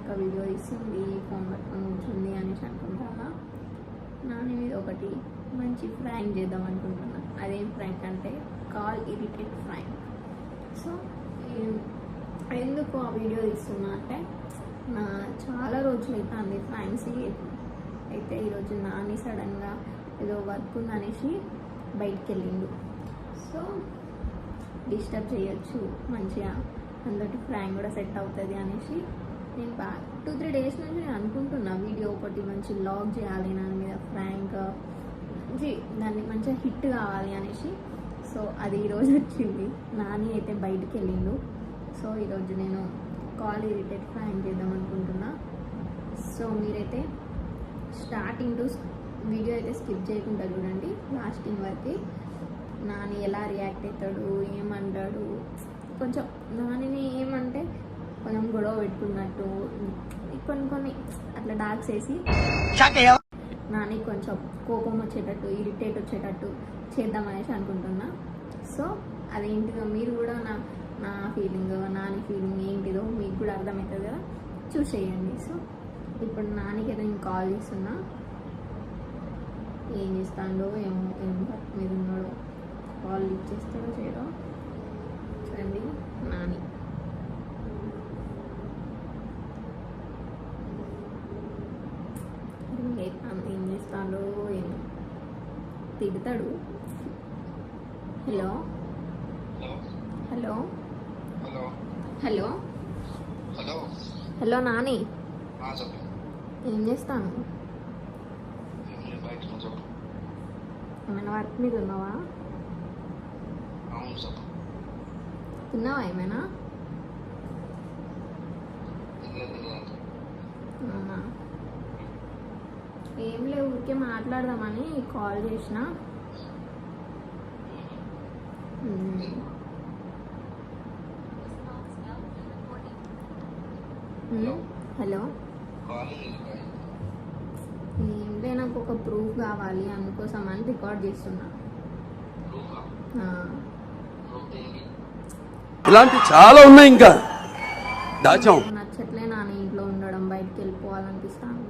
అక్క వీడియో ఇస్తుంది ఫోన్ పట్టుకొని కూర్చుంది అనేసి అనుకుంటానా. నాని మీద ఒకటి మంచి ఫ్రాంక్ చేద్దాం అనుకుంటున్నా. అదేం ఫ్రాంక్ అంటే కాల్ ఇరిటేట్ ఫ్రాంక్. సో ఎందుకు ఆ వీడియో ఇస్తున్నా అంటే నా చాలా రోజులు అవుతుంది ఫ్రాంక్స్ అయితే ఈరోజు నాని సడన్గా ఏదో వర్క్ ఉందనేసి బయటికి వెళ్ళిండు. సో డిస్టర్బ్ చేయొచ్చు మంచిగా అందరికి ఫ్రాంక్ కూడా సెట్ అవుతుంది అనేసి నేను 2-3 డేస్ నుంచి నేను అనుకుంటున్నా వీడియో ఒకటి మంచి వ్లాగ్ చేయాలి దాని మీద ఫ్రాంక్ మంచి దాన్ని మంచిగా హిట్ కావాలి అనేసి. సో అది ఈరోజు వచ్చింది. నాని అయితే బయటికి వెళ్ళిండు. సో ఈరోజు నేను కాల్ ఇరిటేట్ ఫ్రాంక్ చేద్దాం అనుకుంటున్నా. సో మీరైతే స్టార్టింగ్ టు వీడియో అయితే స్కిప్ చేయకుండా చూడండి లాస్టింగ్ వరకు. నాని ఎలా రియాక్ట్ అవుతాడు, ఏమంటాడు, కొంచెం నానిని ఏమంటే కొంచెం గొడవ పెట్టుకున్నట్టు కొన్ని అట్లా డార్క్స్ వేసి నాని కొంచెం కోపం వచ్చేటట్టు ఇరిటేట్ వచ్చేటట్టు చేద్దామనేసి అనుకుంటున్నా. సో అదేంటిదో మీరు కూడా నా ఫీలింగ్ నాని ఫీలింగ్ ఏంటిదో మీకు కూడా అర్థమవుతుంది కదా, చూసేయండి. సో ఇప్పుడు నానికి ఏదో నేను కాల్ చేస్తున్నా, ఏం చేస్తాడో ఏమో, ఏం వర్క్ మీద ఉన్నాడో, కాల్ లిఫ్ట్ చేస్తాడో చేయడో చూడండి. నాని ఏం చేస్తాడో ఏమో, తిడతాడు. Hello hello hello hello Nani, ఏం చేస్తాను? ఏమైనా వర్క్ మీద ఉన్నావా? తిన్నావా ఏమైనా? అవునా, ఏం లేవు, ఊరికే మాట్లాడదామని కాల్ చేసిన. హలో, ఏంటంటే నాకు ఒక ప్రూఫ్ కావాలి, అందుకోసం అని రికార్డ్ చేస్తున్నా. ఇలాంటి చాలా ఉన్నాయి, ఇంకా దాచాం. నచ్చట్లే నాన్న ఇంట్లో ఉండడం, బయటకు వెళ్ళిపోవాలనిపిస్తాను.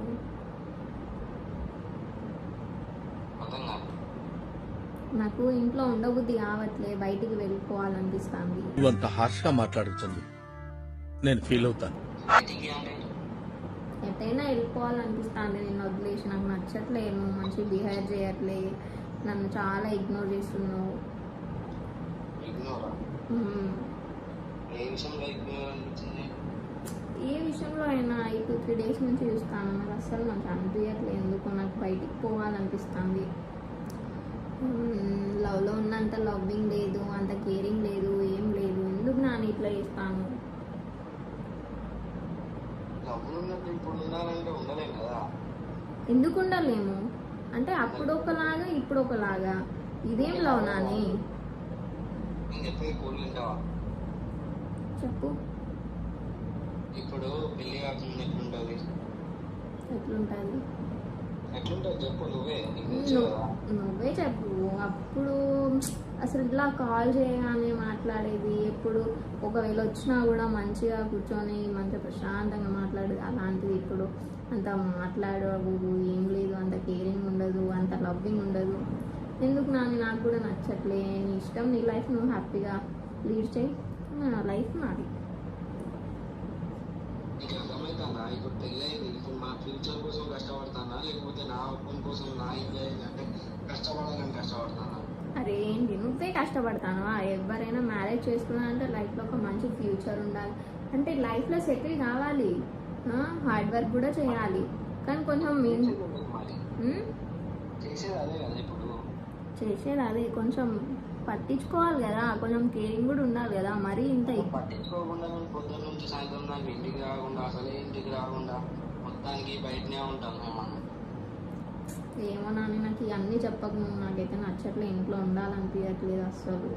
నాకు ఇంట్లో ఉండబుద్ధి కావట్లే, బయటికి వెళ్ళిపోవాలనిపిస్తుంది. అంత హార్ష్గా మాట్లాడుతుంది, నేను ఫీల్ అవుతాను. ఎట్టయినా వెళ్ళిపోవాలనిపిస్తుంది. నేను వదిలేసి నాకు నచ్చట్లేను, మంచి బిహేవ్ చేయట్లే, నన్ను చాలా ఇగ్నోర్ చేస్తున్నావు. ఏ విషయంలో అయినా ఈ 2-3 డేస్ నుంచి చూస్తాను, నాకు అస్సలు మంచి అనిపించట్లేదు. ఎందుకు నాకు బయటికి పోవాలనిపిస్తుంది. లవ్లో ఉన్నంత లవ్వింగ్ లేదు, అంత కేరింగ్ లేదు, ఏం లేదు. ఎందుకు నాన్న ఇట్లా చేస్తాను? ఎందుకు ఉండలేము అంటే అప్పుడు ఒకలాగా ఇప్పుడు ఒకలాగా. ఇదేం లవ్ నాని? చెప్పు. ఇప్పుడు పెళ్లి కాకుండా ఎట్లుంటది? ఎట్లుంటది చెప్పు. నువ్వే చెప్పు. అప్పుడు అసలు ఇట్లా కాల్ చేయగానే మాట్లాడేది, ఎప్పుడు ఒకవేళ వచ్చినా కూడా మంచిగా కూర్చొని మంచిగా ప్రశాంతంగా మాట్లాడేది. అలాంటిది ఇప్పుడు అంత మాట్లాడవు, ఏం లేదు, అంత కేరింగ్ ఉండదు, అంత లవ్వింగ్ ఉండదు. ఎందుకు నాకు కూడా నచ్చట్లే. నీ ఇష్టం, నీ లైఫ్ నువ్వు హ్యాపీగా లీడ్ చేయి, నా లైఫ్ నాది. ఇప్పుడు పెళ్ళైంది, ఇప్పుడు మా ఫ్యూచర్ కోసం కష్టపడతానా లేకపోతే నా ఒక్కని కోసం నా ఎంజాయ్ అంటే కష్టపడాలని కష్టపడతానా? అరే ఏంటి నువ్వే కష్టపడతాను? ఎవరైనా మ్యారేజ్ చేసుకున్నారంటే లైఫ్లో ఒక మంచి ఫ్యూచర్ ఉండాలి, అంటే లైఫ్లో సెటిల్ కావాలి, హార్డ్ వర్క్ కూడా చేయాలి. కానీ కొంచెం చేసేది అదే, కొంచెం పట్టించుకోవాలి కదా, కొంచెం కేరింగ్ కూడా ఉండాలి కదా. మరీ ఇంత పట్టించుకోకుండా పొద్దున్న నుంచి సాయంత్రం దాకా ఇంటికి రాకుండా, అసలే ఇంటికి రాకుండా మొత్తానికి బయటనే ఉంటాను. ఏమో నాని, నాకు ఇవన్నీ చెప్పకు నువ్వు. నాకైతే నచ్చట్లే, ఇంట్లో ఉండాలనిపించట్లేదు అస్సలు.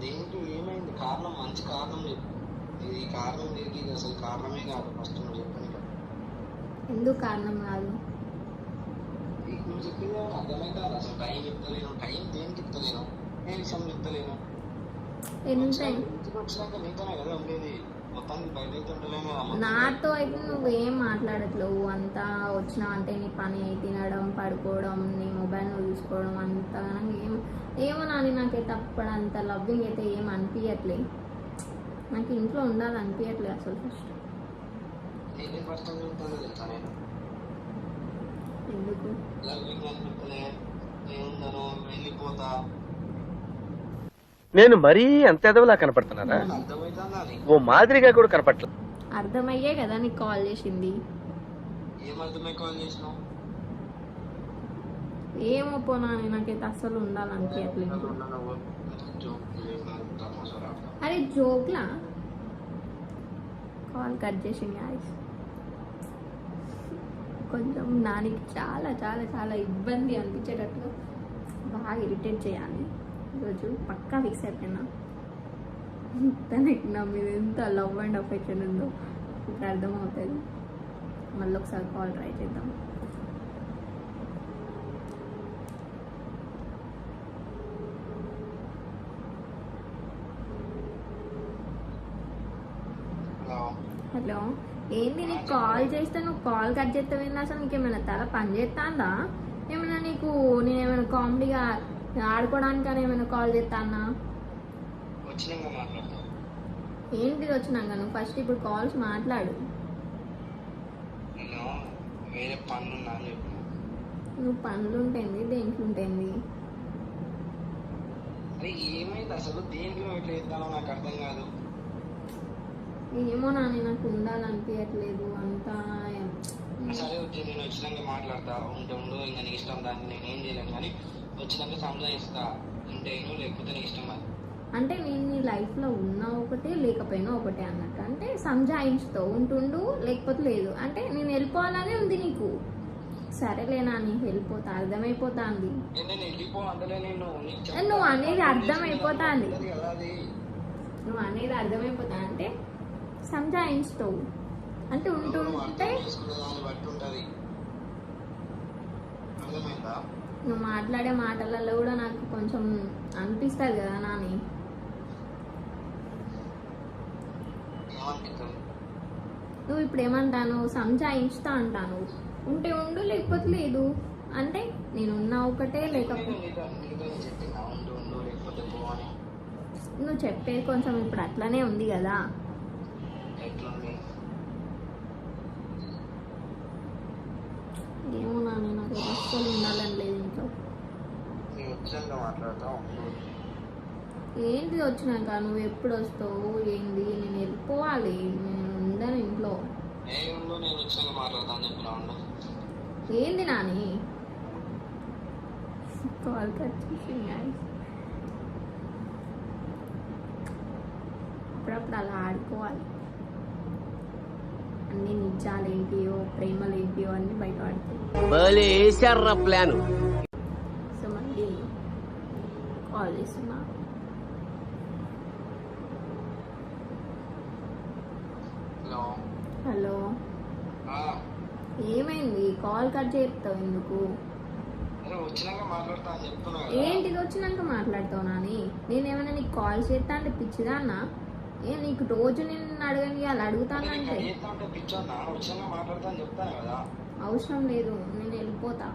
దేనికి ఏమైంది? కారణం, మంచి కారణం చెప్పు. ఇది కారణం దేనికి? అసలు కారణమే కాదు. ఫస్ట్ నువ్వు చెప్పని. ఎందుకు కారణం కాదు? నువ్వు చెప్పింది అర్థమైతే అసలు టైం చెప్తలేను. టైం దేనికి చెప్తలేను? ఏ విషయం చెప్తలేను? ఎన్ని టైం వచ్చినాక నీతోనే కదా ఉండేది. మొత్తానికి బయట అయితే ఉండలేము కదా మొత్తం. నాతో అయితే నువ్వు ఏం మాట్లాడట్లేవు. అంతా వచ్చినా అంటే నీ పని తినడం పడుకోవడం నీ మొబైల్ నువ్వు చూసుకోవడం అంతా ఏమో నాని నాకైతే అప్పుడు అంత లవ్వింగ్ అయితే ఏం అనిపించట్లే. నాకు ఇంట్లో ఉండాలి అనిపించట్లేదు అసలు. ఫస్ట్ నేను ఫస్ట్ టైం చెప్తాను తెలుసా నేను ఎందుకు లవ్వింగ్ అనిపిస్తలే ఏముందను వెళ్ళిపోతా. నేను మరీ అంత ఎదవలా కనపడుతున్నారా? అర్థమవుతుందా అని ఓ మాదిరిగా కూడా కనపడలేదు. అర్థమయ్యే కదా నీకు కాల్ చేసింది. ఏమర్థమై కాల్ చేసినావు? ఏమో పోనా నాకైతే అస్సలు ఉండాలనిపించట్లేదు. అరే జోక్లా కాల్ కట్ చేసింది guys. కొంచెం నానికి చాలా చాలా చాలా ఇబ్బంది అనిపించేటట్టుగా బాగా ఇరిటేట్ చేయాలి ఈరోజు. పక్కా ఫిక్స్ అయిపోయినా తనకి నా మీద ఎంత లవ్ అండ్ అఫెక్షన్ ఉందో ఇప్పుడు అర్థమవుతుంది. మళ్ళీ ఒకసారి కాల్ ట్రై చేద్దాం. హలో ఏంది నీకు కాల్ చేస్తే నువ్వు కాల్ కట్ చేస్తావేంది? అసలు నీకేమైనా తల పని చేస్తాందా? ఏమైనా నీకు నేనేమైనా కామెడీగా ఆడుకోవడానికని ఏమైనా కాల్ చేస్తానా? వచ్చినాక మాట్లాడతాం. ఏంటిది వచ్చినాక? నువ్వు ఫస్ట్ ఇప్పుడు కాల్స్ మాట్లాడు. నేను వేరే పనులు ఉన్నా అని చెప్పిన. నువ్వు పనులు ఉంటుంది దేంట్లో ఉంటుంది? అరే ఏమైంది అసలు? దేనికి నువ్వు ఇట్లా చేస్తానో నాకు అర్థం కాదు. ఏమో నాని నాకు ఉండాలనిపించట్లేదు అంతా. సరే వచ్చి నేను వచ్చినాక మాట్లాడతా. ఉంటే ఉండు, ఇంకా నీకు ఇష్టం, దాన్ని నేను ఏం చేయలేను. కానీ వచ్చినాక సంజాయిస్తా. ఉంటే లేకపోతే నీకు ఇష్టం అది. అంటే నేను నీ లైఫ్లో ఉన్నా ఒకటే లేకపోయినా ఒకటే అన్నట్టు. అంటే సంజాయించుతో ఉంటుండు లేకపోతే లేదు. అంటే నేను వెళ్ళిపోవాలనే ఉంది నీకు. సరేలేనా నీకు వెళ్ళిపోతా అర్థమైపోతాంది. నేను వెళ్ళిపో అంటలే. నువ్వు అనేది అర్థమైపోతాంది. కదా అది. నువ్వు అనేది అర్థమైపోతా అంటే సంజాయించుతావు. అంటే ఉంటుంటే దాన్ని బట్టి ఉంటది. అర్థమైందా? నువ్వు మాట్లాడే మాటలలో కూడా నాకు కొంచెం అనిపిస్తుంది కదా నాని. ఏమనిపిస్తుంది? నువ్వు ఇప్పుడు ఏమంటాను? సంజాయించుతా అంటాను. ఉంటే ఉండు లేకపోతే లేదు. అంటే నేను ఉన్నా ఒకటే లేకపోతే చెప్పినా ఉండు ఉండు లేకపోతే పో అని. నువ్వు చెప్పేది కొంచెం ఇప్పుడు అట్లనే ఉంది కదా. ఎట్లుంది? ఏమో నాని నాకు అస్సలు ఉండాలని లేదు ఇంట్లో. నేను వచ్చాక మాట్లాడతా. ఉండు. ఏంటి వచ్చినాక? నువ్వు ఎప్పుడు వస్తావు ఏంది? నేను వెళ్ళిపోవాలి. నేను ఉండను ఇంట్లో. ఉండు, నేను వచ్చాక మాట్లాడతా అని చెప్పినా. ఉండు. ఏంది నాని కాల్ కట్ చేసింది. అప్పుడప్పుడు అలా ఆడుకోవాలి. అన్ని నిజాలు ఏంటియో ప్రేమలు ఏంటియో అన్ని బయట పడతాయి. సో మళ్ళీ కాల్ చేస్తున్నా. హలో. హలో ఏమైంది? కాల్ కట్ చేస్తావు ఎందుకు? అరే వచ్చినాక మాట్లాడతా అని చెప్తున్నా కదా. ఏంటిది వచ్చినాక మాట్లాడతావు నాని? నేనేమైనా నీకు కాల్ చేస్తా అంటే పిచ్చిదా అన్న? నీకు రోజు నేను అడగని అలా అడుగుతానంటే పిచ్చోన్నా? వచ్చినాక మాట్లాడతా అని చెప్తాను కదా. అవసరం లేదు. నేను వెళ్ళిపోతా.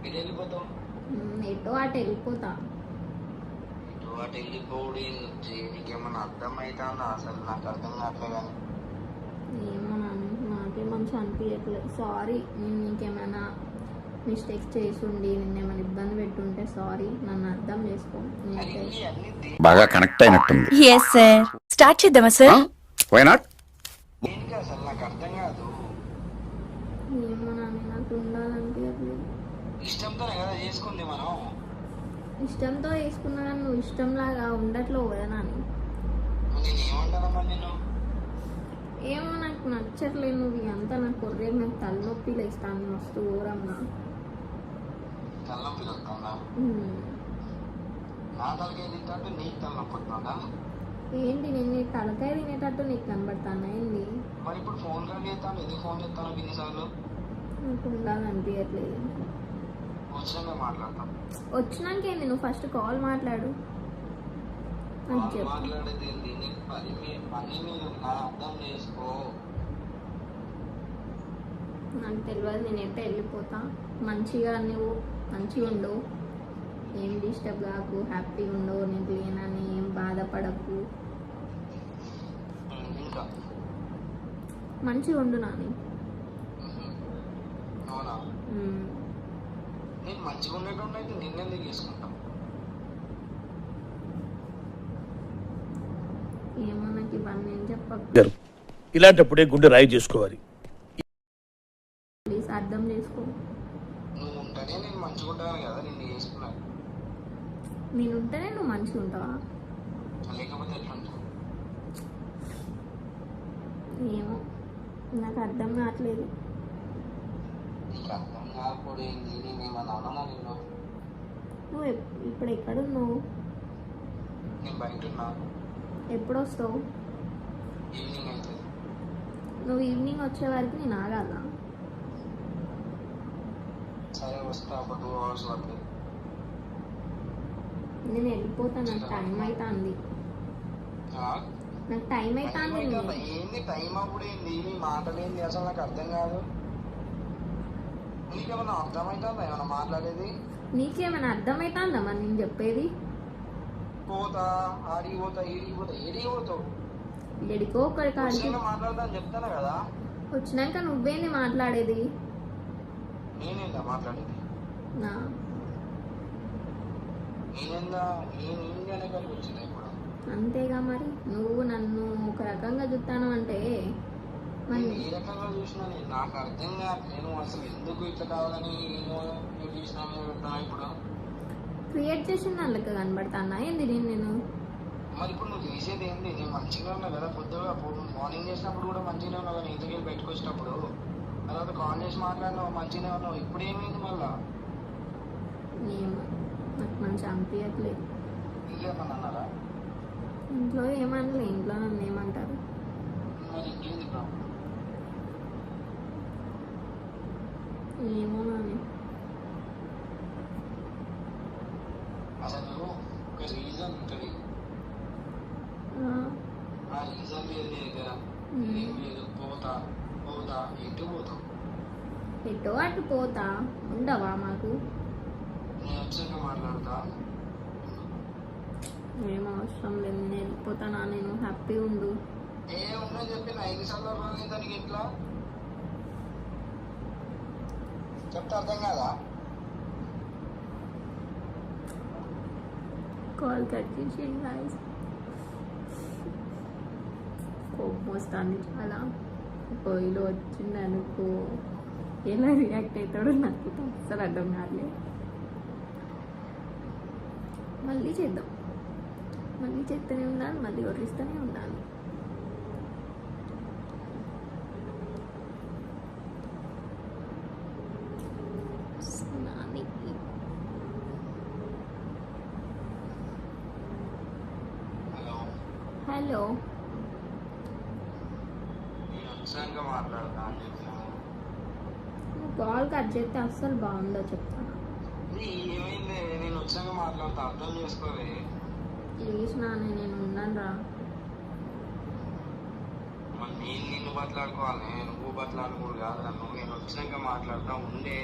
ఇది వెళ్ళిపోతావు? ఎటో అటు వెళ్ళిపోతా. ఇటు అటు వెళ్ళిపోడి నీకేమన్నా అర్థమవుతుందా? అసలు నాకు అర్థం కావట్లే. కానీ ఏమో నాని నాకే మంచి అనిపించట్లేదు. సారీ. నేను నీకేమైనా మిస్టేక్స్ చేసి ఉండి నిన్నేమైనా ఇబ్బంది పెట్టుంటే సారీ. నన్ను అర్థం చేసుకో. బాగా కనెక్ట్ అయినట్టుంది. Yes sir. స్టార్ట్ చేద్దామా సార్? Why not? దేనికి అసలు నాకు అర్థం కాదు. ఏమో నాని నాకు ఉండాలనిపించట్లేదు. ఇష్టంతోనే కదా చేసుకుంది మనం. ఇష్టంతో వేసుకున్నా కానీ నువ్వు ఇష్టంలాగా ఉండట్లేవు కదా నాని. నేను ఏమంటానమ్మా నేను? ఏమో నాకు నచ్చట్లేదు. నువ్వు అంతా నాకు కొర్రే నాకు తలనొప్పి లేస్తాను మస్తు ఘోరంగా. తలనొప్పి వస్తుందా? నా తలకాయ తింటే నీకు తలనొప్పి వస్తుందా? ఏంటి నేను నీ తలకాయ తినేటట్టు నీకు కనబడతానా ఏంది? మరి ఇప్పుడు ఫోన్ కాల్ చేస్తాను. ఎందుకు ఫోన్ చేస్తాను ఎన్నిసార్లు? నాకు ఉండాలనిపించట్లేదు. వచ్చినాక మాట్లాడతాం. వచ్చినాక ఏంది? నువ్వు ఫస్ట్ కాల్ మాట్లాడు. నాకు చెప్పు. మాట్లాడేది ఏంది? నీకు పని మీద ఉన్నా అర్థం చేసుకో. నాకు తెలియదు, నేనైతే వెళ్ళిపోతా. మంచిగా నువ్వు మంచిగా ఉండు, ఏం డిస్టర్బ్ కాకు, హ్యాపీగా ఉండు, నీకు లేనని ఏం బాధపడకు, ఇంకా మంచిగా ఉండు నాని. అవునా? ఉమ్. నేను మంచిగా ఉండేటోడిని అయితే నిన్నెందుకు చేసుకుంటాం? ఏమో నాకు ఇవన్నీ ఏం చెప్పకు, గారు, ఇలాంటప్పుడే గుండె రాయి చేసుకోవాలి. ప్లీజ్ అర్థం చేసుకో. నువ్వు ఉంటేనే నేను మంచిగా ఉంటాను కదా, నిన్ను చేసుకున్నాను. నేను ఉంటేనే నువ్వు మంచిగా ఉంటావా? లేకపోతే ఎట్లుంటావు? ఏమో నాకు అర్థం కావట్లేదు. నీకు అర్థం కాకపోతే ఏంది? నేను ఏమన్నా అన్నా నిన్ను? నువ్వు ఇప్పుడు ఎక్కడున్నావు? నేను బయట ఉన్నా. ఎప్పుడు వస్తావు? ఈవినింగ్ అవుతుంది. నువ్వు ఈవినింగ్ వచ్చే వరకు నేను ఆగాల? సరే వస్తా, ఒక 2 hours పడుతుంది. నేను వెళ్ళిపోతా, నాకు టైం అవుతుంది. నాకు టైం అవుతుంది. ఏంది టైం అప్పుడు ఏంది? నీ మాటలేంది అసలు నాకు అర్థం కాదు. నీకేమన్నా అర్థమవుతుందా ఏమన్నా మాట్లాడేది? నీకేమైనా అర్థమవుతుందా మరి నేను చెప్పేది? పోతా, ఆడికి పోతా, ఈడికి పోతా. ఏడికి పోతావు? ఎడికో ఒకటి కాడికి వచ్చినాక మాట్లాడతా అని చెప్తాను కదా. వచ్చినాక నువ్వేంది మాట్లాడేది? నేనేందా మాట్లాడేది? నా నేనేందా? నేను ఇండియానే కలిపి వచ్చిందా ఇప్పుడు? అంతేగా మరి. నువ్వు నన్ను ఒక రకంగా చూస్తాను అంటే మరి నేను ఏ రకంగా చూసినా నాకు అర్థం కాదు. నేను అసలు ఎందుకు ఇట్లా కావాలని నేను చూసినా ఇప్పుడు. క్రియేట్ చేసిన వాళ్ళకి కనబడతానా ఏంది నేను? మరి ఇప్పుడు నువ్వు చేసేది ఏంటి? నేను మంచిగా ఉన్నా కదా, పొద్దుగా మార్నింగ్ చేసినప్పుడు కూడా మంచిగానే ఉన్నావు కదా, ఇంటికి వెళ్ళి పెట్టుకొచ్చినప్పుడు. తర్వాత కాల్ చేసి మాట్లాడినావు, మంచిగానే ఉన్నావు. ఇప్పుడు ఏమైంది మళ్ళా? ఏమో నాకు మంచి అనిపించట్లేదు. ఇంకేమన్నా అన్నారా? ఇంట్లో ఏమనలే, ఇంట్లో నన్ను ఏమంటారు? మరి ఇంకేంది ప్రాబ్లం? ఏమో నాని. అసలు ఒక రీజన్ ఉంటుంది. ఆ రీజన్ లేదు నీ దగ్గర. ఏం లేదు, పోతా పోతా ఎటు పోతావు? ఎటో అటు పోతా, ఉండవా మాకు? నేను వచ్చాక మాట్లాడతా. ఏం అవసరం లేదు, నేను వెళ్ళిపోతానా. నేను హ్యాపీ ఉండు. ఏ ఉన్నా చెప్పి 5 సార్లు రాలేదు దానికి ఇంట్లో చెప్తే అర్థం కాదా? కాల్ కట్ చేసి గాయస్, కోపం వస్తుంది చాలా. పొయ్యిలో వచ్చింది అనుకో, ఎలా రియాక్ట్ అవుతాడో నాకు అసలు అర్థం కాలేదు. మళ్ళీ చేద్దాం, మళ్ళీ చేస్తూనే ఉండాలి, మళ్ళీ వదిలిస్తూనే ఉండాలి. హలో, హలో, నేను వచ్చాక మాట్లాడతా అని చెప్పినాను. నువ్వు కాల్ కట్ చేస్తే అస్సలు బాగుందో చెప్తాను. ఏమైంది? నేను వచ్చాక మాట్లాడతా, అర్థం చేసుకోవే. ప్లీజ్ నాని, నేను ఉన్నాను రా. మరి నేను నిన్ను బతలాడుకోవాలి, నువ్వు బతలాడుకోడు కాదు నన్ను. నేను వచ్చినాక మాట్లాడతా ఉండే.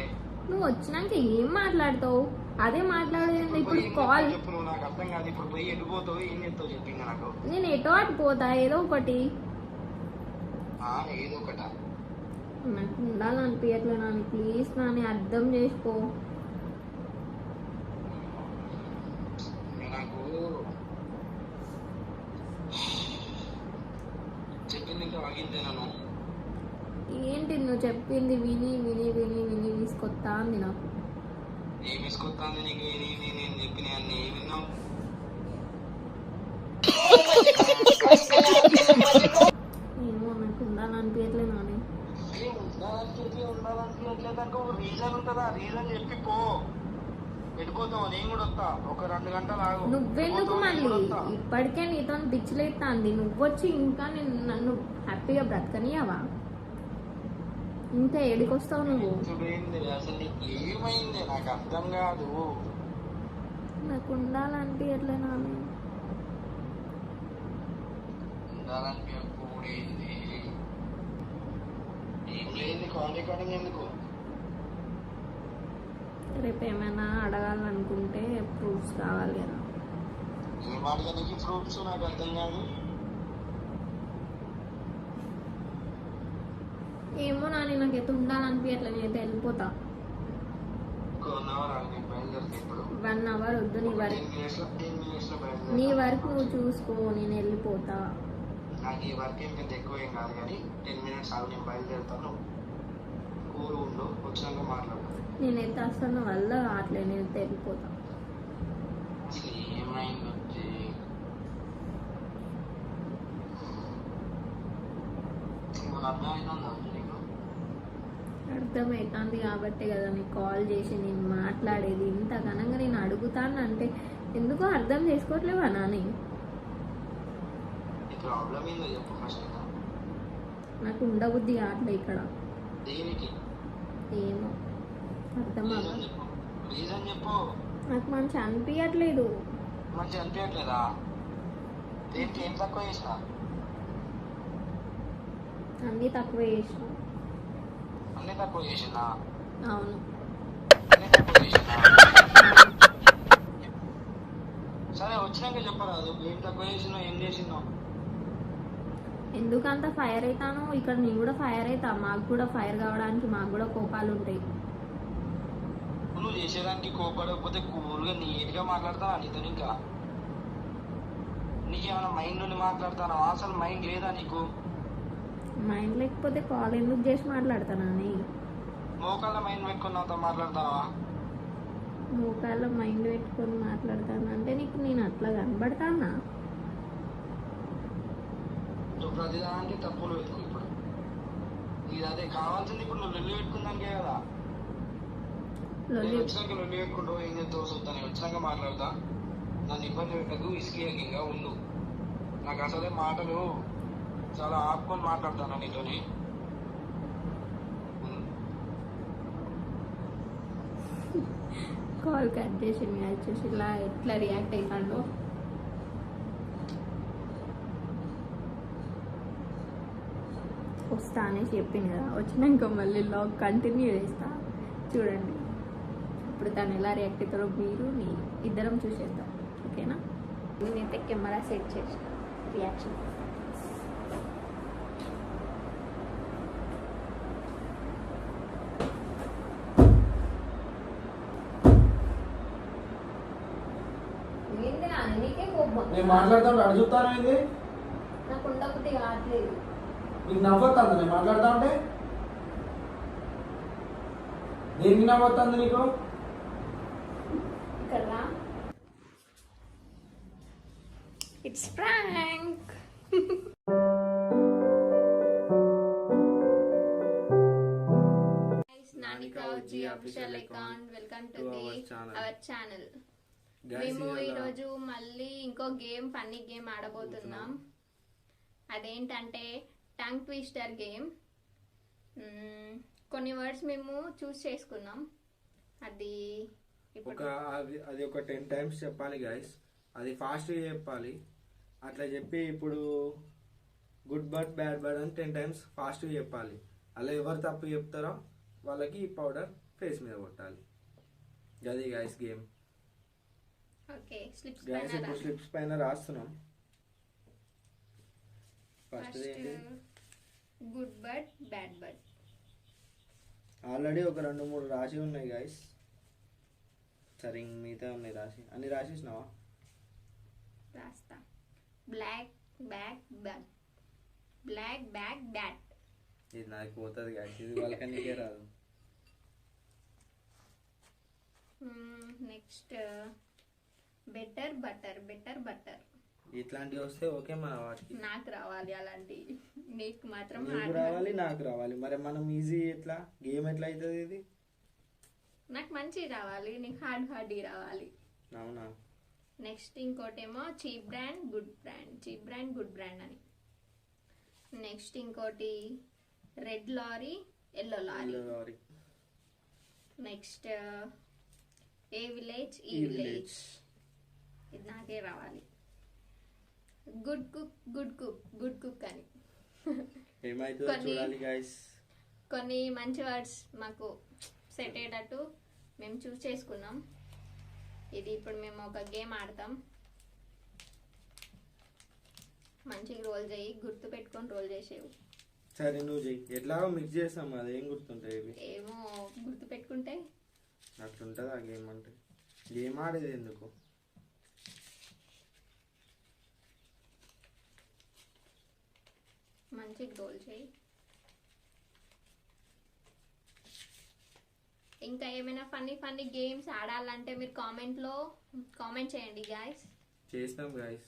నువ్వు వచ్చినాక ఏం మాట్లాడతావు? అదే మాట్లాడేది. ఇప్పుడు కాల్ చెప్పు, నువ్వు నాకు అర్థం కాదు. ఇప్పుడు పోయి ఎడిపోతావు, ఏం చెప్తావు చెప్పి ఇంకా నాకు. నేను ఎటో అటు పోతా, ఏదో ఒకటి. ఏదో ఒకట. నాకు ఉండాలనిపించట్లే నాని, ప్లీజ్ నాని అర్థం చేసుకో. నాకు చెప్పింది ఇంకా ఆగిందే నన్ను. ఏంటి నువ్వు చెప్పింది విని విని విని విని తీసుకొస్తా అంది నాకు. ఏమి తీసుకొస్తాను నీకు? నేను చెప్పిన అన్ని ఏమి విన్నావు? ఏమో నాకు ఉండాలనిపించట్లే నాని. ఉండాలనిపించట్లేదు దానికి ఒక రీజన్ ఉంటుందా? రీజన్ చెప్పి పో. వెళ్ళిపోతావు, నేను కూడా వస్తా. ఒక 2 గంటలు ఆగు. నువ్వెందుకు మళ్ళీ? ఇప్పటికే నీతో పిచ్చిలేస్తాంది. నువ్వొచ్చి ఇంకా నన్ను హ్యాపీగా బ్రతకనియావా? ఇంకా ఏడికొస్తావు నువ్వు? అసలు నీకు ఏమైంది? నాకు అర్థం కాదు. నాకు ఉండాలనిపించట్లే నాని. ఉండాలనిపించకూడేది ఏం లేదు. కాల్ రికార్డింగ్ ఎందుకు? రేపు ఏమైనా అడగాలనుకుంటే ప్రూఫ్స్ కావాలి కదా. ఏం అడగడానికి ప్రూఫ్స్ నాకు అర్థం కాదు. ఏమో నాకైతే ఉండాలనిపించట్లే, నేనైతే వెళ్ళిపోతా. ఒక 1 అవర్ ఆగి బయలుదేరుతా. ఇప్పుడు 1 అవర్ వద్దు, నీ వర్క్ 10 minutes లో నీ బయలుదేరుతా. వర్క్ నువ్వు చూసుకో, నేను వెళ్ళిపోతా. నాకు ఈ వర్క్ ఏం పెద్ద ఎక్కువ ఏం కాదు కానీ 10 minutes ఆగి నేను బయలుదేరుతాను. కూల్ ఉండు, వచ్చినాక మాట్లాడతాను. నేనైతే అసలు నా వల్ల కావట్లేదు, నేనైతే వెళ్ళిపోతా. అసలు ఏమైంది వచ్చి అర్థమైందా నీకు? అర్థమవుతుంది కాబట్టి కదా నీకు కాల్ చేసి నేను మాట్లాడేది. ఇంత ఘనంగా నేను అడుగుతాను అంటే ఎందుకో అర్థం చేసుకోవట్లేవా నాని? నీ ప్రాబ్లం ఏందో చెప్పు ఫస్ట్. నాకు ఉండబుద్ధి కావట్లే ఇక్కడ. దేనికి? ఏమో అర్థం రీజన్ చెప్పు. రీజన్ చెప్పు. నాకు మంచి అనిపించట్లేదు. మంచి అనిపించట్లేదా? దేనికి? ఏం తక్కువ చేసిన? అన్నీ తక్కువ చేసిన. అన్నీ తక్కువ చేసినా? అవును. అన్నీ తక్కువ చేసినా? సరే వచ్చినాక చెప్పరాదు. ఏం తక్కువ చేసినావు, ఏం చేసినావు? ఎందుకంత ఫైర్ అవుతాను? ఇక్కడ నేను కూడా ఫైర్ అవుతా. మాకు కూడా ఫైర్ కావడానికి మాకు కూడా కోపాలు ఉంటాయి. నువ్వు చేసేదానికి కోపడకపోతే కూరుగా నీట్గా మాట్లాడతావా నీతో? ఇంకా నీకేమైనా మైండ్ నుండి మాట్లాడతానా? అసలు మైండ్ లేదా నీకు? మైండ్ లేకపోతే కాల్ ఎందుకు చేసి మాట్లాడతానని? మోకాళ్ళ మైండ్ పెట్టుకుని నాతో మాట్లాడతావా? మోకాళ్ళ మైండ్ పెట్టుకొని మాట్లాడతాను అంటే నీకు నేను అట్లా కనబడతానా? నువ్వు ప్రతిదానికి తప్పులు పెట్టుకో. ఇప్పుడు ఇది అదే కావాల్సింది. ఇప్పుడు నువ్వు లొల్లి పెట్టుకుందానికే కదా. లొల్లి నేను వచ్చినాక లొల్లి పెట్టుకుంటావు, ఏం చేస్తావు చూస్తాను. వచ్చినాక మాట్లాడతా. నన్ను ఇబ్బంది పెట్టకు, ఇసుకీయంగా ఉండు. నాకు అసలే మాటలు చాలా ఆపుకొని మాట్లాడతాను నీతోని. కాల్ కట్ చేసి చూసి ఇలా ఎట్లా రియాక్ట్ అవుతాడో. వస్తా అనేసి చెప్పింది కదా, వచ్చినాక మళ్ళీ లాగ్ కంటిన్యూ చేస్తా. చూడండి ఇప్పుడు తను ఎలా రియాక్ట్ అవుతారో మీరు నేను ఇద్దరం చూసేద్దాం. ఓకేనా? నేనైతే కెమెరా సెట్ చేసిన రియాక్షన్. నీకే కోపం. నేను మాట్లాడుతుంటే అడుగుతాను ఇది నాకు ఉండబుద్ధి కావట్లేదు. నీకు నవ్వుతుంది నేను మాట్లాడుతా ఉంటే? దేనికి నవ్వుతుంది నీకు? ఇక్కడ ఇట్స్ ప్రాంక్. నానికా ఉజ్జి official account. Welcome to our channel. మేము ఈరోజు మళ్ళీ ఇంకో గేమ్, ఫన్నీ గేమ్ ఆడబోతున్నాం. అదేంటంటే టంగ్ ట్విస్టర్ గేమ్. కొన్ని వర్డ్స్ మేము చూస్ చేసుకున్నాం. అది అది ఒక 10 times చెప్పాలి గైస్. అది ఫాస్ట్గా చెప్పాలి. అట్లా చెప్పి ఇప్పుడు గుడ్ బర్డ్ బ్యాడ్ బర్డ్ అని 10 times ఫాస్ట్గా చెప్పాలి. అలా ఎవరు తప్పు చెప్తారో వాళ్ళకి ఈ పౌడర్ ఫేస్ మీద కొట్టాలి. అది గైస్ గేమ్. ఓకే, గైస్ ఇప్పుడు స్లిప్స్ పైన రాస్తున్నాం. First good bird bad bird. Already ఒక 2-3 రాసి ఉన్నాయి గైస్. సరే మిగతా ఉన్నాయి రాసి. అన్ని రాసేసినావా? రాస్తా. Black back back, black back bat. ఇది నాకు పోతుంది గైస్, ఇది వాళ్ళకనికే రాదు. Next better butter, better butter. ఇట్లాంటివి వస్తే ఓకే మన వాటికి. నాకు రావాలి అలాంటి, నీకు మాత్రం నీకు రావాలి నాకు రావాలి. మరి మనం ఈజీ ఎట్లా గేమ్ ఎట్లా అవుతుంది ఇది? నాకు మంచి రావాలి, నీకు హార్డ్ రావాలి. అవునా? నెక్స్ట్ ఇంకోటేమో cheap brand good brand, cheap brand good brand అని. నెక్స్ట్ ఇంకోటి red lorry yellow lorry. Next ఏ విలేజ్ ఈ విలేజ్. ఇది నాకే రావాలి. గుడ్ కుక్ అని ఏమైతుందో చూడాలి గైస్. కొన్ని మంచి వర్డ్స్ మాకు సెట్ అయ్యేటట్టు మేము చూస్ చేసుకున్నాం. ఇది ఇప్పుడు మేము ఒక గేమ్ ఆడతాం. మంచిగా రోల్ చేయి, గుర్తు పెట్టుకొని రోల్ చేసేవు. సరే నువ్వు చెయ్యి, ఎట్లాగో మిక్స్ చేస్తాం కదా, ఏం గుర్తుంటాయి ఇవి. ఏమో గుర్తు పెట్టుకుంటే అట్లుంటుంది ఆ గేమ్ అంటే. గేమ్ ఆడేది ఎందుకు? మంచిగా రోల్ చేయి. ఇంకా ఏమైనా ఫన్నీ గేమ్స్ ఆడాలంటే మీరు కామెంట్ చేయండి గాయస్. చేస్తాం గైస్,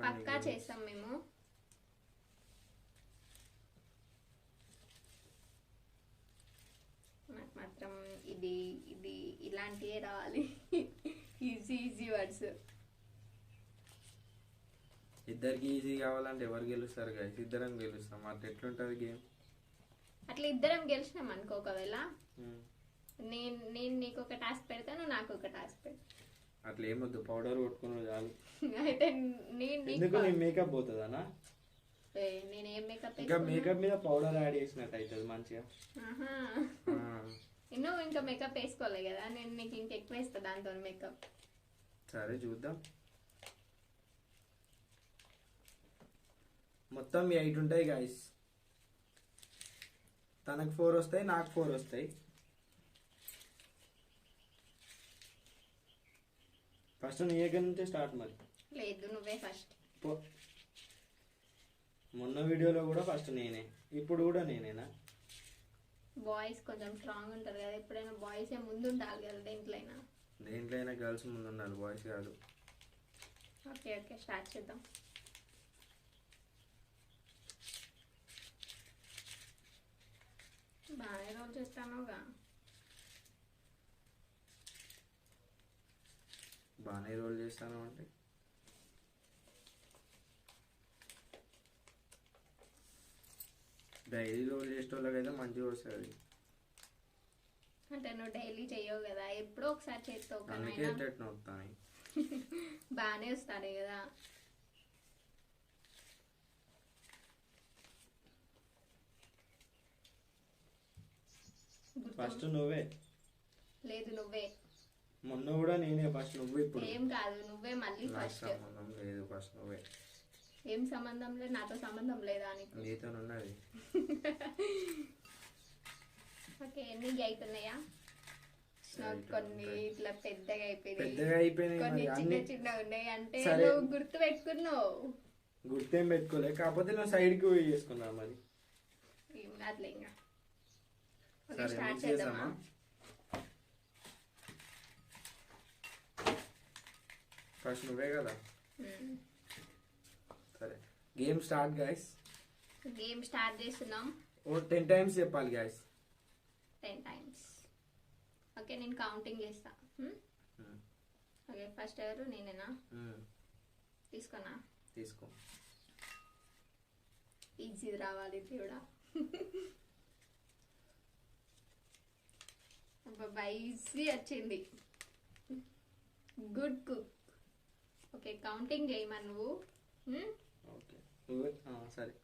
పక్కా చేస్తాం మేము. నాకు మాత్రం ఇది ఇలాంటివే రావాలి. Easy words. ఇద్దరికి ఈజీ కావాలంటే ఎవరు గెలుస్తారు గైస్? ఇద్దరం గెలుస్తాం. అట్లా ఎట్లుంటుంది గేమ్? అట్లా ఇద్దరం గెలిచినాం అనుకో, ఒకవేళ నేను నీకు ఒక టాస్క్ పెడతాను, నాకు ఒక టాస్క్ పెడతాను. అట్లా ఏమొద్దు, పౌడర్ కొట్టుకుని చాలు. అయితే ఎందుకు నీ మేకప్ పోతుందనా? నేనేం మేకప్ ఇంకా మేకప్ మీద పౌడర్ యాడ్ చేసినట్టు అవుతుంది మంచిగా. నువ్వు ఇంకా మేకప్ వేసుకోలే కదా, నేను నీకు ఇంకెక్కువ వేస్తా దాంతో మేకప్. సరే చూద్దాం. మొత్తం 8 ఉంటాయి గాయస్. తనకు 4 వస్తాయి, నాకు 4 వస్తాయి. ఫస్ట్ నీ దగ్గర నుంచే స్టార్ట్ మరి. లేదు, నువ్వే ఫస్ట్. మొన్న వీడియోలో కూడా ఫస్ట్ నేనే, ఇప్పుడు కూడా నేనేనా? బాయ్స్ కొంచెం స్ట్రాంగ్ ఉంటారు కదా, ఎప్పుడైనా బాయ్స్ ముందు ఉండాలి కదా దేంట్లైనా. దేంట్లైనా గర్ల్స్ ముందు ఉండాలి, బాయ్స్ కాదు. ఓకే స్టార్ట్ చేద్దాం. బాగానే రోల్ చేస్తానుగా. బాగానే రోల్ చేస్తాను అంటే డైలీ రోల్ చేసేటోళ్ళకైతే మంచిగా వస్తుంది. అంటే నువ్వు డైలీ చెయ్యవు కదా, ఎప్పుడో ఒకసారి చేస్తావు కదా. అందుకే ఎట్లా వస్తాను. బాగానే వస్తాడు కదా. ఫస్ట్ నువ్వే. లేదు నువ్వే. మొన్న కూడా నేనే ఫస్ట్, నువ్వు ఇప్పుడు. ఏం కాదు, నువ్వే మళ్ళీ ఫస్ట్. సంబంధం లేదు, ఫస్ట్ నువ్వే. ఏం సంబంధం లేదు, నాతో సంబంధం లేదా నీకు? నీతో ఉన్నది. ఓకే, ఎన్ని అవుతున్నాయా? కొన్ని ఇట్లా పెద్దగా అయిపోయినాయి, కొన్ని అన్ని చిన్న ఉన్నాయి. అంటే సరే. నువ్వు గుర్తు పెట్టుకున్నావు. గుర్తేం పెట్టుకోలే, కాకపోతే నువ్వు సైడ్కి పోయి చేసుకున్నా మరి. ఏం కాదులే ఇంకా. ఓకే, సరే స్టార్ట్ మిక్స్ చేద్దామా? చేద్దామా? ఫస్ట్ నువ్వే కదా. సరే game start guys. Game start చేస్తున్నాం. 10 టైమ్స్ చెప్పాలి గైస్. 10 times. ఓకే, నేను కౌంటింగ్ చేస్తా. ఓకే, ఫస్ట్ ఎవరు? నేనేనా? తీసుకున్నా. తీసుకో. ఈజీ రావాలి కూడా. ఈజీ వచ్చింది. Good cook. ఓకే, కౌంటింగ్ చేయమని నువ్వు. ఓకే నువ్వే. సరే.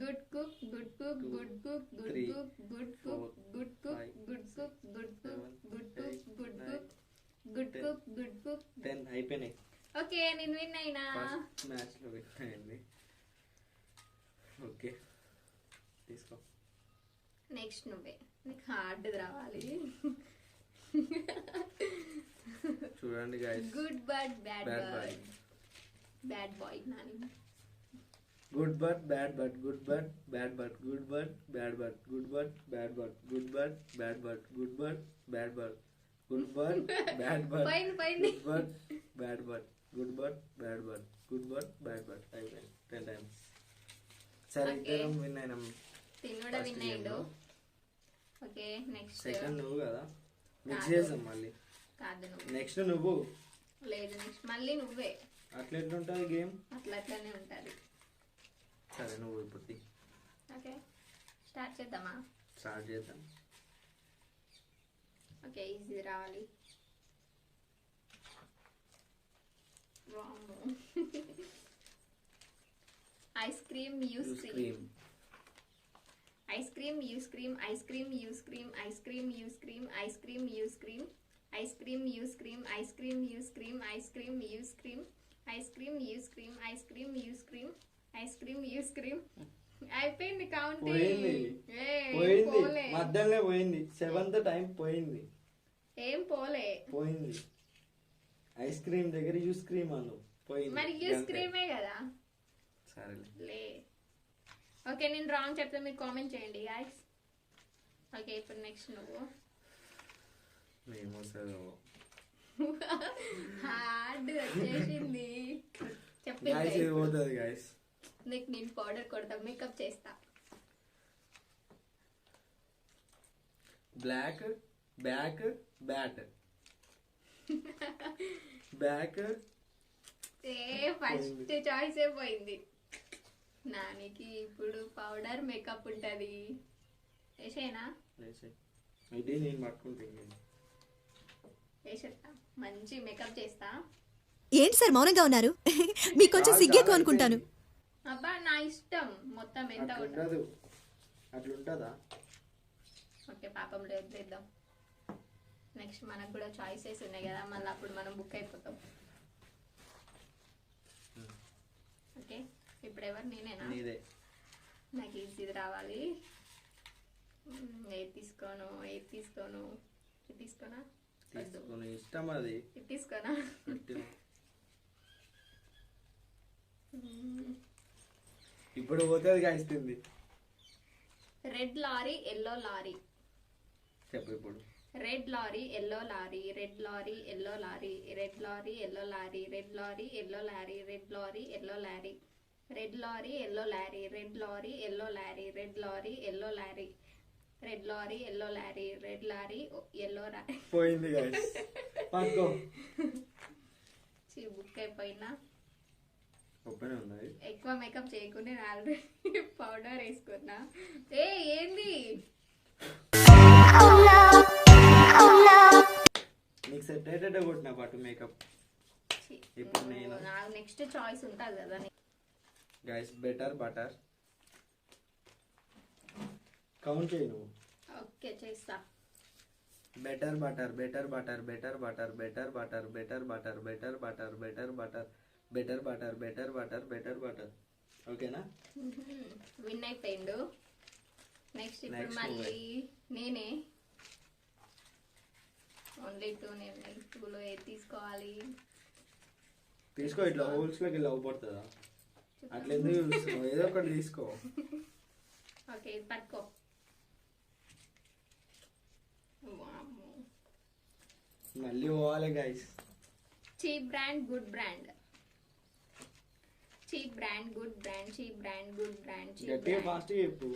Good cook, good cook, good cook, good cook, good cook, good cook, good cook, good cook, good cook, good cook, good cook, good cook. 10 అయిపోయినాయి. Okay, నేను win అయినా. First match లో win అయింది. Okay తీసుకో. Next నువ్వే. నీకు hard రావాలి. చూడండి guys. Good but bad Bad boy. boy. Bad boy Nani. Good but bad but, good but bad but, good but bad but, good but bad but, good but bad but, good but bad but, good but bad but, పోయింది. Good but bad but, good but bad but, good but bad but. అయిపోయింది 10 times. సరే Okay. ఇద్దరం win అయినాం. తిను కూడా First win game అయ్యిండు. లో. Okay, next. Second నువ్వు కదా, మిక్స్ కాదు. చేసాం మళ్ళీ. కాదు నువ్వు. నెక్స్ట్ నువ్వు. లేదు, నెక్స్ట్ మళ్ళీ నువ్వే. అట్లా ఎట్లుంటుంది గేమ్? అట్లనే ఉంటుంది. సరే నువ్వు ఇప్పుడు తీ. ఓకే, స్టార్ట్ చేద్దామా? స్టార్ట్ చేద్దాం. ఓకే, ఈజీ రావాలి. Ice cream you scream cream ice cream you scream ice cream you scream ice cream you scream ice cream you scream ice cream you scream ice cream you scream ice cream you scream ice cream you scream ice cream you scream ice cream you scream అయిపోయింది పోయింది counting పోయింది మధ్యలో పోయింది 7th time పోయింది ఏం పోలే పోయింది ice cream దగ్గర యూస్ క్రీమ్ అను పోయింది మరి యూ స్క్రీమే కదా సరేలే లే ఓకే నేను రాంగ్ చెప్తే మీరు కామెంట్ చేయండి గైస్ ఓకే ఇప్పుడు నెక్స్ట్ నువ్వు ఏమొస్తుందో హార్డ్ వచ్చేసింది గైస్ ఇది పోతుంది గైస్ నీకు నేను పౌడర్ కొడతా మేకప్ చేస్తా black back bat back first choice పోయింది నానికి ఇప్పుడు పౌడర్ మేకప్ ఉంటది వేసేనా ఇది నేను పట్టుకుంటాను వేసేస్తా మంచి మేకప్ చేస్తా ఏంటి సార్ మౌనంగా ఉన్నారు మీకు కొంచెం సిగ్గేకు అనుకుంటాను. అబ్బా నా ఇష్టం మొత్తం ఎంత ఉండదు అట్లుంటదా ఓకే పాపం లేద్దాం నెక్స్ట్ మనకు కూడా చాయిసెస్ ఉన్నాయి కదా మళ్ళీ అప్పుడు మనం బుక్ అయిపోతాం ఓకే ఇప్పుడు ఎవరు నేనేనా నీదే నాకు ఈజీది రావాలి ఏది తీసుకోను ఇది తీసుకోనా తీసుకుని ఇష్టం అది ఇది తీసుకోనా ఇప్పుడు పోతుంది కాయిస్తుంది రెడ్ లారీ ఎల్లో లారీ చెప్పు ఇప్పుడు red lorry yellow lorry red lorry yellow lorry red lorry yellow lorry red lorry yellow lorry red lorry yellow lorry red lorry yellow lorry red lorry yellow lorry red lorry yellow lorry red lorry yellow lorry red lorry yellow lorry పోయింది guys పక్కో book అయిపోయినా open ఉన్నది ఎక్కువ makeup చేయకుండా already powder వేసుకున్నా ఏంది నీకు set అయ్యేటట్టు కొట్టిన పాటు మేకప్ ఇప్పుడు నేను నాకు నెక్స్ట్ చాయిస్ ఉంటుంది కదా గైస్ బెటర్ బటర్ కౌంట్ చేయి నువ్వు ఓకే చేస్తా better butter better butter better butter better butter better butter better butter better butter better butter better butter better butter ఓకేనా విన్ అయిపోయిండు నెక్స్ట్ ఇప్పుడు Next మళ్ళీ నేనే ఓన్లీ 2 నేను 2లో ఏది తీసుకోవాలి తీసుకో ఇట్లా హోల్స్ లోకి లవ్ పడుతుందా అట్లా ఎందుకు చూస్తున్నావు ఏదో ఒకటి తీసుకో ఓకే ఇది పట్టుకో వామ్మో. మళ్ళీ పోవాలి guys cheap brand good brand cheap brand good brand cheap brand good brand గట్టిగా ఫాస్ట్ చెప్పు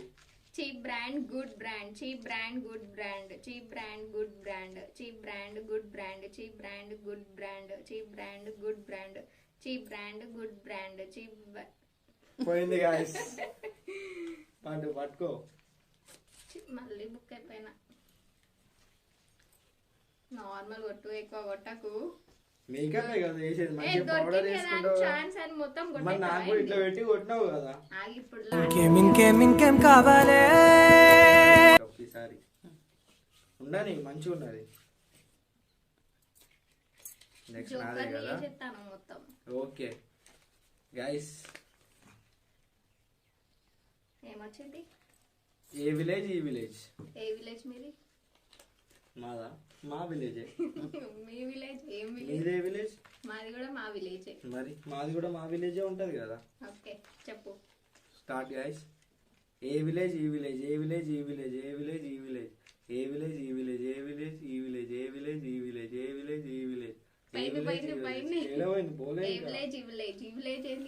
cheap brand good brand cheap brand good brand cheap brand good brand cheap brand good brand cheap brand good brand cheap brand good brand cheap brand good brand cheap పోయింది guys పట్టుకో మళ్ళీ book అయిపోయినా normal కొట్టు ఎక్కువ కొట్టకు makeup కదా వేసేది మంచిగా powder వేసుకుంటావు chance అని మొత్తం మరి నాకు కూడా ఇట్లా పెట్టి కొట్టినావు కదా ఆగి ఇప్పుడు ఇంకేం కావాలి ఈసారి ఉండని మంచిగా ఉన్నది నెక్స్ట్ నాదే కదా చేస్తాను మొత్తం ఓకే గైస్ ఏమొచ్చింది ఏ విలేజ్ ఈ విలేజ్ ఏ విలేజ్ మీది మాదా మా విలేజే మీ విలేజ్ ఏం విలేజ్ మీదే విలేజ్ మాది కూడా మా విలేజే మరి మాది కూడా మా విలేజే ఉంటది కదా ఓకే చెప్పు స్టార్ట్ గైస్ ఏ విలేజ్ ఈ విలేజ్ ఏ విలేజ్ ఈ విలేజ్ ఏ విలేజ్ ఈ విలేజ్ ఏ విలేజ్ ఈ విలేజ్ ఏ విలేజ్ ఈ విలేజ్ ఏ విలేజ్ ఈ విలేజ్ ఏ విలేజ్ ఈ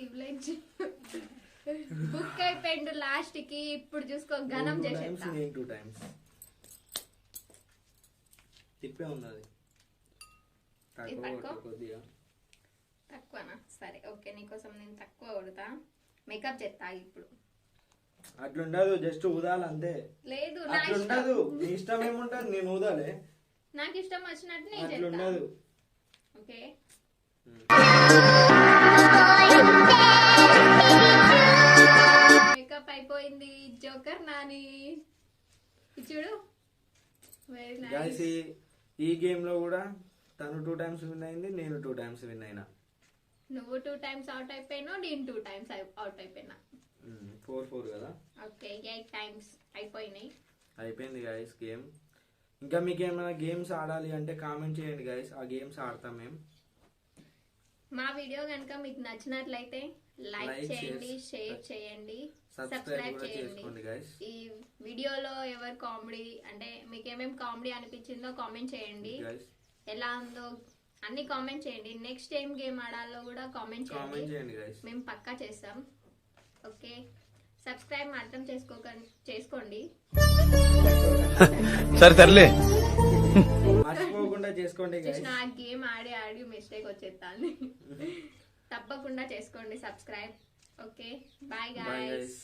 విలేజ్ బుక్ అయిపోయిండు లాస్ట్ కి ఇప్పుడు చూసుకో ఘనం చేసేస్తా నేను 2 టైమ్స్ తిప్పే ఉన్నది కొద్దిగా తక్కువనా సరే ఓకే నీకోసం నేను తక్కువ కొడతా మేకప్ చేస్తా ఇప్పుడు అట్లుండదు జస్ట్ ఊదాలి అంతే లేదు అట్లుండదు నీ ఇష్టం ఏముంటది నేను ఊదాలే నాకు ఇష్టం వచ్చినట్టు నేను చేస్తా అట్లుండదు ఓకే అయిపోయింది. జోకర్ నాని ఇది చూడు, వెరీ గైస్ నైస్. ఈ గేమ్ లో కూడా తను 2 times విన్ అయింది, నేను 2 times విన్ అయినా. నువ్వు 2 times అవుట్ అయిపోయినావు, నేను 2 times అవుట్ అయిపోయినా. 4-4 కదా. ఓకే 8 times అయిపోయినాయి. అయిపోయింది గైస్ గేమ్. ఇంకా మీకు ఏమైనా గేమ్స్ ఆడాలి అంటే కామెంట్ చేయండి గైస్, ఆ గేమ్స్ ఆడతాం మేము. మా వీడియో కనుక మీకు నచ్చినట్లయితే లైక్ Like చేయండి, చేసి- షేర్ చేయండి, సబ్స్క్రైబ్ సబ్స్క్రైబ్ కూడా చేయండి. చేసుకోండి గైస్. ఈ వీడియోలో ఎవరు కామెడీ అంటే మీకు ఏమేమి కామెడీ అనిపించిందో కామెంట్ చేయండి. గైస్ ఎలా ఉందో అన్ని కామెంట్ చేయండి. నెక్స్ట్ ఏం గేమ్ ఆడాలో కూడా కామెంట్ కామెంట్ చేయండి, చేయండి గైస్. మేము పక్కా చేస్తాం. ఓకే సబ్స్క్రైబ్ మాత్రం చేసుకోండి. సరే తరలే. మర్చిపోకుండా చేసుకోండి గైస్. జస్ట్ ఆ గేమ్ ఆడి మిస్టేక్ వచ్చేస్తాను. తప్పకుండా చేసుకోండి subscribe. Okay bye bye guys. Guys.